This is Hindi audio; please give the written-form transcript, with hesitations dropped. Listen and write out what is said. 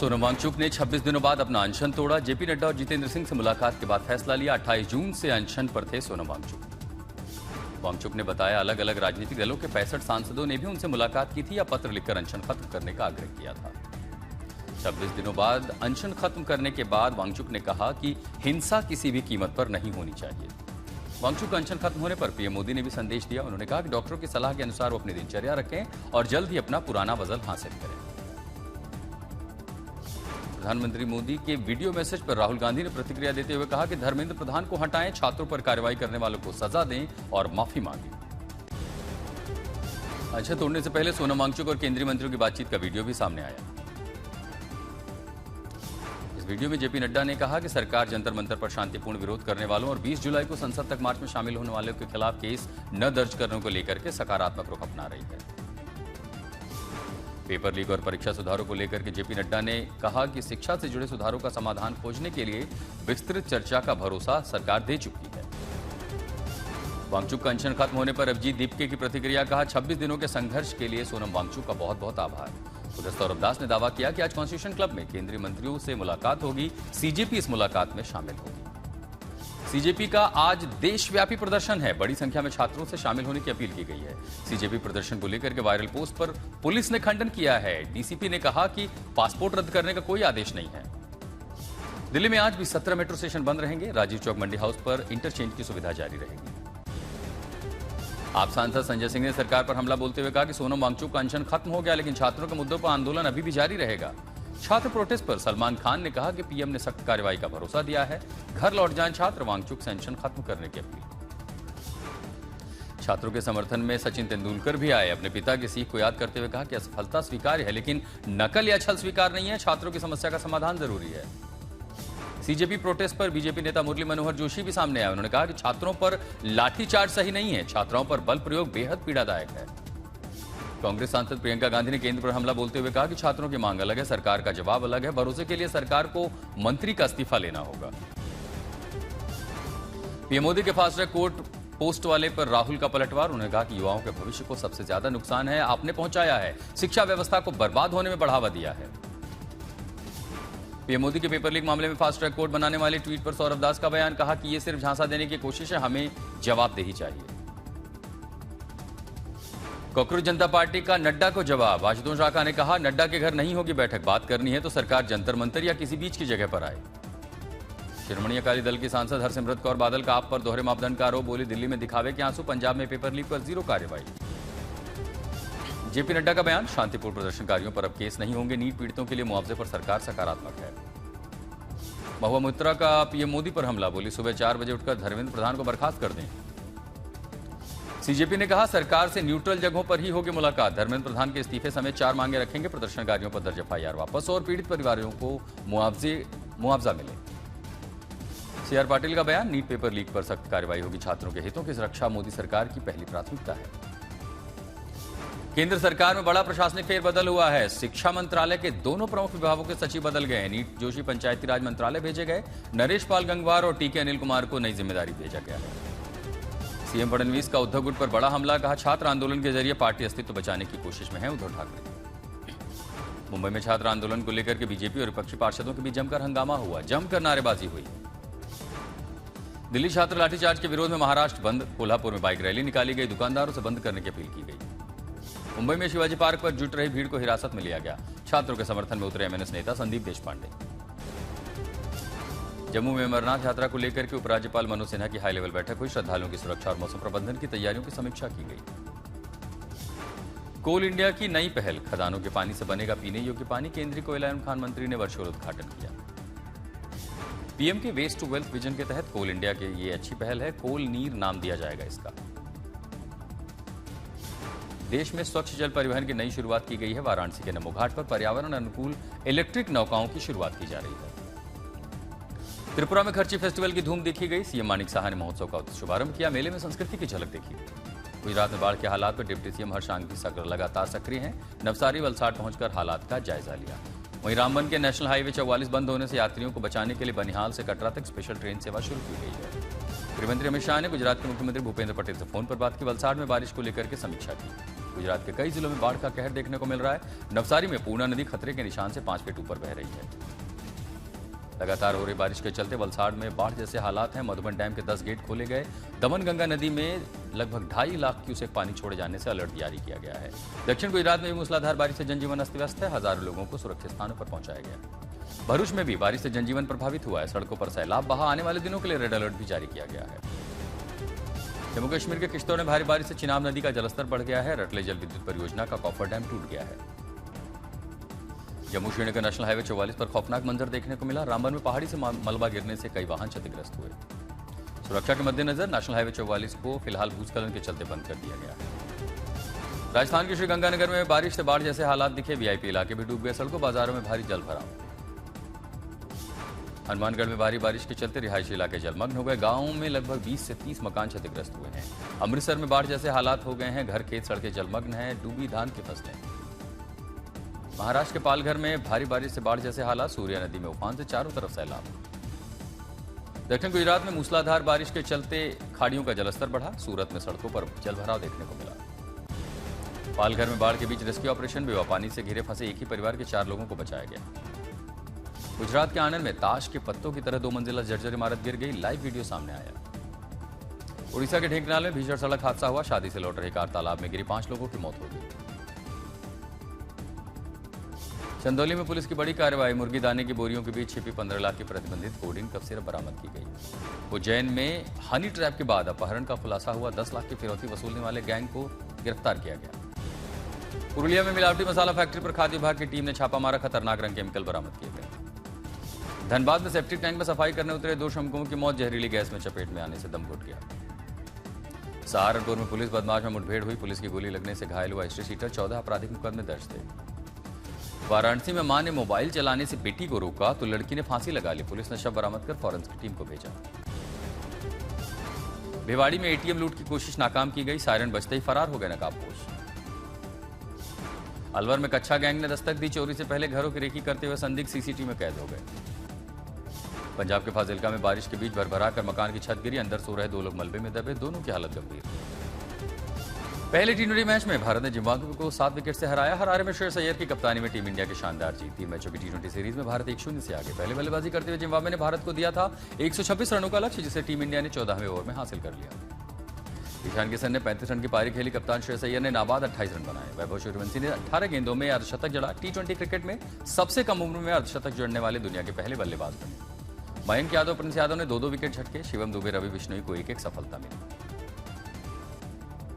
सोनम वांगचुक ने 26 दिनों बाद अपना अनशन तोड़ा। जेपी नड्डा और जितेंद्र सिंह से मुलाकात के बाद फैसला लिया। 28 जून से अनशन पर थे सोनम वांगचुक। वांगचुक ने बताया अलग अलग राजनीतिक दलों के 65 सांसदों ने भी उनसे मुलाकात की थी या पत्र लिखकर अनशन खत्म करने का आग्रह किया था। 26 दिनों बाद अनशन खत्म करने के बाद वांगचुक ने कहा कि हिंसा किसी भी कीमत पर नहीं होनी चाहिए। वांगचुक का अनशन खत्म होने पर पीएम मोदी ने भी संदेश दिया। उन्होंने कहा कि डॉक्टरों की सलाह के अनुसार वो अपनी दिनचर्या रखें और जल्द ही अपना पुराना वजन हासिल करें। प्रधानमंत्री मोदी के वीडियो मैसेज पर राहुल गांधी ने प्रतिक्रिया देते हुए कहा कि धर्मेंद्र प्रधान को हटाएं, छात्रों पर कार्रवाई करने वालों को सजा दें और माफी मांगें। अनशन तोड़ने से पहले सोनम वांगचुक और केंद्रीय मंत्रियों की बातचीत का वीडियो भी सामने आया। इस वीडियो में जेपी नड्डा ने कहा कि सरकार जंतर मंतर पर शांतिपूर्ण विरोध करने वालों और 20 जुलाई को संसद तक मार्च में शामिल होने वालों के खिलाफ केस न दर्ज करने को लेकर के सकारात्मक रुख अपना रही है। पेपर लीक और परीक्षा सुधारों को लेकर के जेपी नड्डा ने कहा कि शिक्षा से जुड़े सुधारों का समाधान खोजने के लिए विस्तृत चर्चा का भरोसा सरकार दे चुकी है। वांगचुक का अनशन खत्म होने पर अभिजीत दीपके की प्रतिक्रिया। कहा 26 दिनों के संघर्ष के लिए सोनम वांगचुक का बहुत बहुत आभार। उधर सौरभ दास ने दावा किया कि आज कॉन्स्टिट्यूशन क्लब में केंद्रीय मंत्रियों से मुलाकात होगी। सीजेपी इस मुलाकात में शामिल होगी। सीजेपी का आज देशव्यापी प्रदर्शन है। बड़ी संख्या में छात्रों से शामिल होने की अपील की गई है। सीजेपी प्रदर्शन को लेकर के वायरल पोस्ट पर पुलिस ने खंडन किया है। डीसीपी ने कहा कि पासपोर्ट रद्द करने का कोई आदेश नहीं है। दिल्ली में आज भी 17 मेट्रो स्टेशन बंद रहेंगे। राजीव चौक मंडी हाउस पर इंटरचेंज की सुविधा जारी रहेगी। आप सांसद संजय सिंह ने सरकार पर हमला बोलते हुए कहा कि सोनम वांगचुक का अनशन खत्म हो गया, लेकिन छात्रों के मुद्दों पर आंदोलन अभी भी जारी रहेगा। छात्र प्रोटेस्ट पर सलमान खान ने कहा कि पीएम ने सख्त कार्रवाई का भरोसा दिया है। घर लौट जाएं छात्र, वांगचुक से अनशन खत्म करने की अपील। छात्रों के समर्थन में सचिन तेंदुलकर भी आए। अपने पिता की सीख को याद करते हुए कहा कि असफलता स्वीकार्य है, लेकिन नकल या छल स्वीकार नहीं है। छात्रों की समस्या का समाधान जरूरी है। सीजेपी प्रोटेस्ट पर बीजेपी नेता मुरली मनोहर जोशी भी सामने आए। उन्होंने कहा कि छात्रों पर लाठीचार्ज सही नहीं है, छात्राओं पर बल प्रयोग बेहद पीड़ादायक है। कांग्रेस सांसद प्रियंका गांधी ने केंद्र पर हमला बोलते हुए कहा कि छात्रों की मांग अलग है, सरकार का जवाब अलग है। भरोसे के लिए सरकार को मंत्री का इस्तीफा लेना होगा। पीएम मोदी के फास्ट ट्रैक कोर्ट पोस्ट वाले पर राहुल का पलटवार। उन्होंने कहा कि युवाओं के भविष्य को सबसे ज्यादा नुकसान है, आपने पहुंचाया है, शिक्षा व्यवस्था को बर्बाद होने में बढ़ावा दिया है। पीएम मोदी के पेपर लीक मामले में फास्ट ट्रैक कोर्ट बनाने वाले ट्वीट पर सौरभ दास का बयान। कहा कि यह सिर्फ झांसा देने की कोशिश है, हमें जवाबदेही चाहिए। कांग्रेस जनता पार्टी का नड्डा को जवाब। आशुतोष राका ने कहा नड्डा के घर नहीं होगी बैठक, बात करनी है तो सरकार जंतर मंतर या किसी बीच की जगह पर आए। शिरोमणि अकाली दल की सांसद हरसिमरत कौर बादल का आप पर दोहरे मापदंड का आरोप। बोली दिल्ली में दिखावे के आंसू, पंजाब में पेपर लीक पर जीरो कार्रवाई। जेपी नड्डा का बयान। शांतिपूर्ण प्रदर्शनकारियों पर अब केस नहीं होंगे। नीट पीड़ितों के लिए मुआवजे पर सरकार सकारात्मक है। महुआ मोइत्रा का पीएम मोदी पर हमला। बोली सुबह 4 बजे उठकर धर्मेंद्र प्रधान को बर्खास्त कर दें। सीजेपी ने कहा सरकार से न्यूट्रल जगहों पर ही होगी मुलाकात। धर्मेंद्र प्रधान के इस्तीफे समेत 4 मांगे रखेंगे। प्रदर्शनकारियों पर दर्ज एफआईआर वापस और पीड़ित परिवारों को मुआवजा मिले। सीआर पाटिल का बयान। नीट पेपर लीक पर सख्त कार्रवाई होगी, छात्रों के हितों की सुरक्षा मोदी सरकार की पहली प्राथमिकता है। केंद्र सरकार में बड़ा प्रशासनिक फेरबदल हुआ है। शिक्षा मंत्रालय के दोनों प्रमुख विभागों के सचिव बदल गए। नीट जोशी पंचायती राज मंत्रालय भेजे गए। नरेश पाल गंगवार और टीके अनिल कुमार को नई जिम्मेदारी भेजा गया है। सीएम फडणवीस का उद्धव गुट पर बड़ा हमला। कहा छात्र आंदोलन के जरिए पार्टी अस्तित्व बचाने की कोशिश में है उद्धव ठाकरे। मुंबई में छात्र आंदोलन को लेकर के बीजेपी और विपक्षी पार्षदों के बीच जमकर हंगामा हुआ, जमकर नारेबाजी हुई। दिल्ली छात्र लाठीचार्ज के विरोध में महाराष्ट्र बंद। कोल्हापुर में बाइक रैली निकाली गई। दुकानदारों से बंद करने की अपील की गई। मुंबई में शिवाजी पार्क पर जुट रही भीड़ को हिरासत में लिया गया। छात्रों के समर्थन में उतरे एमएनएस नेता संदीप देशपांडे। जम्मू में अमरनाथ यात्रा को लेकर के उपराज्यपाल मनोज सिन्हा की हाई लेवल बैठक हुई। श्रद्धालुओं की सुरक्षा और मौसम प्रबंधन की तैयारियों की समीक्षा की गई। कोल इंडिया की नई पहल। खदानों के पानी से बनेगा पीने योग्य पानी। केंद्रीय कोयला एवं खान मंत्री ने वर्चुअल उद्घाटन किया। पीएम के वेस्ट टू वेल्थ विजन के तहत कोल इंडिया के ये अच्छी पहल है। कोल नीर नाम दिया जाएगा इसका। देश में स्वच्छ जल परिवहन की नई शुरुआत की गई है। वाराणसी के नमो घाट पर पर्यावरण अनुकूल इलेक्ट्रिक नौकाओं की शुरुआत की जा रही है। त्रिपुरा में खर्ची फेस्टिवल की धूम देखी गई। सीएम मानिक साहा ने महोत्सव का शुभारंभ किया। मेले में संस्कृति की झलक देखी गई। गुजरात में बाढ़ के हालात पर डिप्टी सीएम हर्षांगी लगातार सक्रिय हैं। नवसारी वलसाड़ पहुंचकर हालात का जायजा लिया। वहीं रामबन के नेशनल हाईवे 44 बंद होने से यात्रियों को बचाने के लिए बनिहाल से कटरा तक स्पेशल ट्रेन सेवा शुरू की गई है। गृहमंत्री अमित शाह ने गुजरात के मुख्यमंत्री भूपेंद्र पटेल से फोन पर बात की। वलसाड़ में बारिश को लेकर के समीक्षा की। गुजरात के कई जिलों में बाढ़ का कहर देखने को मिल रहा है। नवसारी में पूर्णा नदी खतरे के निशान से 5 फीट ऊपर बह रही है। लगातार हो रही बारिश के चलते वलसाड़ में बाढ़ जैसे हालात हैं। मधुबन डैम के 10 गेट खोले गए। दमन गंगा नदी में लगभग 2.5 लाख क्यूसेक पानी छोड़े जाने से अलर्ट जारी किया गया है। दक्षिण गुजरात में भी मूसलाधार बारिश से जनजीवन अस्त व्यस्त है। हजारों लोगों को सुरक्षित स्थानों पर पहुंचाया गया। भरूच में भी बारिश से जनजीवन प्रभावित हुआ है। सड़कों पर सैलाब बहा। आने वाले दिनों के लिए रेड अलर्ट भी जारी किया गया है। जम्मू कश्मीर के किश्तवाड़ में भारी बारिश से चिनाब नदी का जलस्तर बढ़ गया है। रटले जल विद्युत परियोजना का कॉफर डैम टूट गया है। जम्मू श्रीनगर नेशनल हाईवे 44 पर खौफनाक मंजर देखने को मिला। रामबन में पहाड़ी से मलबा गिरने से कई वाहन क्षतिग्रस्त हुए। सुरक्षा के मद्देनजर नेशनल हाईवे 44 को फिलहाल भूस्खलन के चलते बंद कर दिया गया है। राजस्थान के श्रीगंगानगर में बारिश से बाढ़ जैसे हालात दिखे। वीआईपी इलाके भी डूब गए। सड़कों बाजारों में भारी जल भराव। हनुमानगढ़ में भारी बारिश के चलते रिहायशी इलाके जलमग्न हो गए। गांवों में लगभग 20 से 30 मकान क्षतिग्रस्त हुए हैं। अमृतसर में बाढ़ जैसे हालात हो गए हैं। घर खेत सड़कें जलमग्न हैं। डूबी धान की फसलें। महाराष्ट्र के पालघर में भारी बारिश से बाढ़ जैसे हालात। सूर्या नदी में उफान से चारों तरफ सैलाब। दक्षिण गुजरात में मूसलाधार बारिश के चलते खाड़ियों का जलस्तर बढ़ा। सूरत में सड़कों पर जलभराव देखने को मिला। पालघर में बाढ़ के बीच रेस्क्यू ऑपरेशन। बेवा पानी से घिरे फंसे एक ही परिवार के 4 लोगों को बचाया गया। गुजरात के आनंद में ताश के पत्तों की तरह 2 मंजिला जर्जर इमारत गिर गई। लाइव वीडियो सामने आया। उड़ीसा के ढेंकनाल में भीषण सड़क हादसा हुआ। शादी से लौट रही कार तालाब में गिरी। 5 लोगों की मौत हो गई। चंदौली में पुलिस की बड़ी कार्रवाई। मुर्गी दाने की बोरियों के बीच छिपी 15 लाख की प्रतिबंधित कोडीन कफ सिरप बरामद की गई। उज्जैन में हनी ट्रैप के बाद अपहरण का खुलासा हुआ। 10 लाख की फिरौती वसूलने वाले गैंग को गिरफ्तार किया गया। पुरुलिया में मिलावटी मसाला फैक्ट्री पर खाद्य विभाग की टीम ने छापा मारा। खतरनाक रंग केमिकल बरामद किए गए। धनबाद में सेप्टिक टैंक में सफाई करने उतरे 2 श्रमिकों की मौत जहरीली गैस में चपेट में आने से दम घुट गया। सहारनपुर में पुलिस बदमाश में मुठभेड़ हुई। पुलिस की गोली लगने से घायल हुआ हिस्ट्री शीटर। 14 आपराधिक मुकदमे दर्ज थे। वाराणसी में मां ने मोबाइल चलाने से बेटी को रोका तो लड़की ने फांसी लगा ली। पुलिस ने शव बरामद कर फॉरेंसिक टीम को भेजा। भिवाड़ी में एटीएम लूट की कोशिश नाकाम की गई। सायरन बजते ही फरार हो गए नकाबपोश। अलवर में कच्छा गैंग ने दस्तक दी। चोरी से पहले घरों की रेकी करते हुए संदिग्ध सीसीटीवी में कैद हो गए। पंजाब के फाजिल्का में बारिश के बीच भरभरा कर मकान की छत गिरी। अंदर सो रहे 2 लोग मलबे में दबे। दोनों की हालत गंभीर। पहले टी20 मैच में भारत ने जिम्बाब्वे को 7 विकेट से हराया। हरारे में श्रेयस अय्यर की कप्तानी में टीम इंडिया की शानदार जीत। 3 मैचों की टी20 सीरीज में भारत 1-0 से आगे। पहले बल्लेबाजी करते हुए जिम्बाब्वे ने भारत को दिया था 126 रनों का लक्ष्य, जिसे टीम इंडिया ने 14वें ओवर में हासिल कर लिया। ईशान किशन ने 35 रन की पारी खेली। कप्तान श्रेयस अय्यर ने नाबाद 28 रन बनाए। वैभव सूर्यवंशी ने 18 गेंदों में अर्धशतक जड़ा। टी20 क्रिकेट में सबसे कम उम्र में अर्धशतक जड़ने वाले दुनिया के पहले बल्लेबाज बने। मयंक यादव, प्रिंस यादव ने 2-2 विकेट झटके। शिवम दुबे, रवि बिश्नोई को 1-1 सफलता मिली।